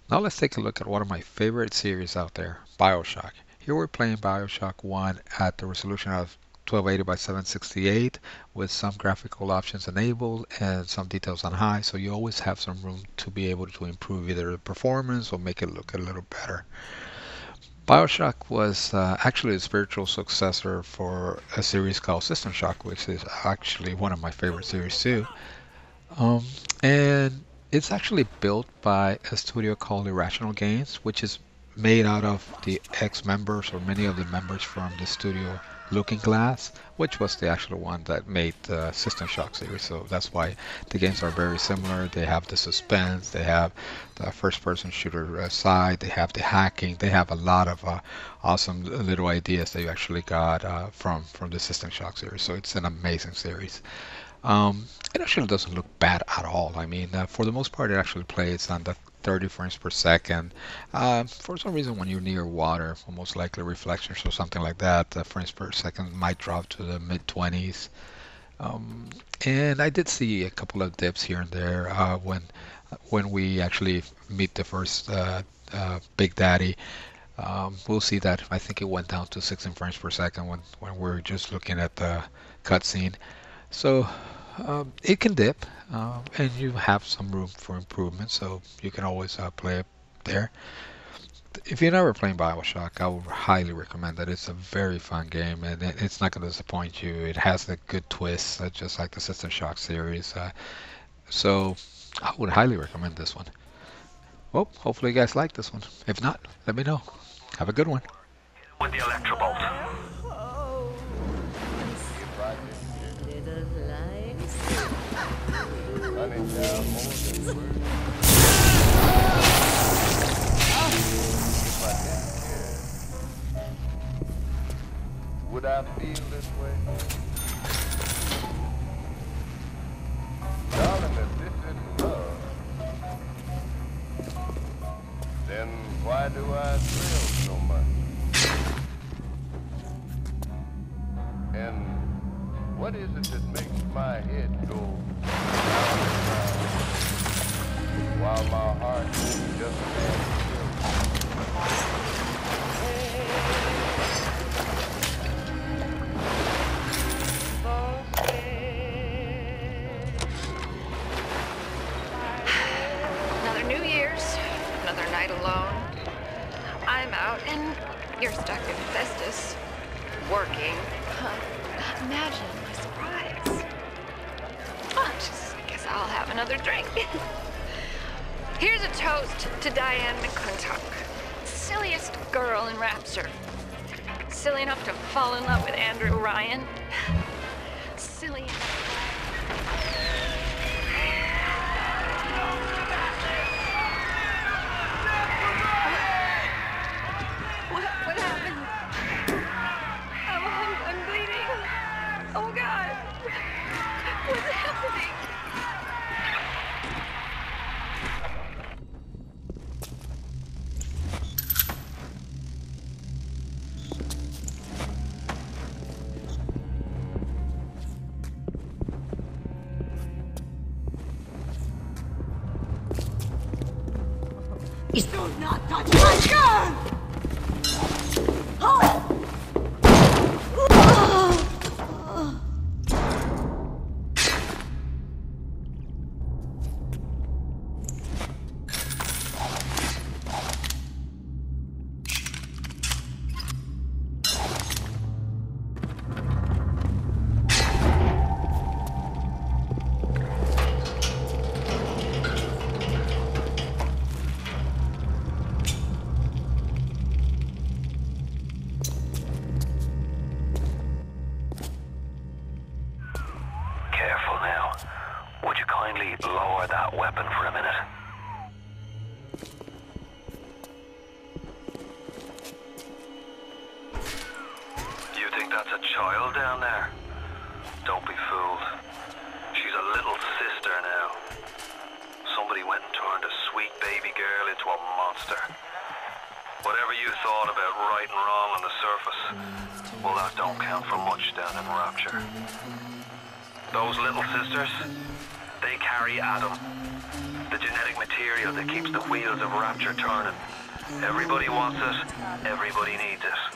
Now let's take a look at one of my favorite series out there, BioShock. Here we're playing BioShock 1 at the resolution of 1280 by 768 with some graphical options enabled and some details on high, so you always have some room to be able to improve either the performance or make it look a little better. BioShock was actually a spiritual successor for a series called System Shock, which is actually one of my favorite series too. Um, and it's actually built by a studio called Irrational Games, which is made out of the ex-members or many of the members from the studio Looking Glass, which was the actual one that made the System Shock series. So that's why the games are very similar. They have the suspense, they have the first-person shooter side, they have the hacking, they have a lot of awesome little ideas that you actually got from the System Shock series. So it's an amazing series. It actually doesn't look bad at all. I mean, for the most part, it actually plays on the 30 frames per second. For some reason, when you're near water, most likely reflections or something like that, the frames per second might drop to the mid 20s. Um, and I did see a couple of dips here and there when we actually meet the first Big Daddy. We'll see that I think it went down to 16 frames per second when we're just looking at the cutscene. So it can dip, and you have some room for improvement, so you can always play it there. If you're never playing BioShock, I would highly recommend that. It's a very fun game, and it's not going to disappoint you. It has a good twist, just like the System Shock series. So I would highly recommend this one. Well, hopefully you guys like this one. If not, let me know. Have a good one. With the electrobolt. Would I feel this way? Darling, if this isn't love, then why do I thrill so much? And what is it that makes my head go round and round while my heart just stands still? Another New Year's, another night alone. I'm out and you're stuck in Festus, working. Imagine my surprise. I just guess I'll have another drink. Here's a toast to Diane McClintock, silliest girl in Rapture. Silly enough to fall in love with Andrew Ryan. Silly enough. What happened? I'm bleeding. Oh God. What's happening? Do not touch my gun! Oh! Careful now. Would you kindly lower that weapon for a minute? You think that's a child down there? Don't be fooled. She's a little sister now. Somebody went and turned a sweet baby girl into a monster. Whatever you thought about right and wrong on the surface, well, that don't count for much down in Rapture. Those little sisters, they carry Adam, the genetic genetic material that keeps the wheels of Rapture turning. Everybody wants it, everybody needs it.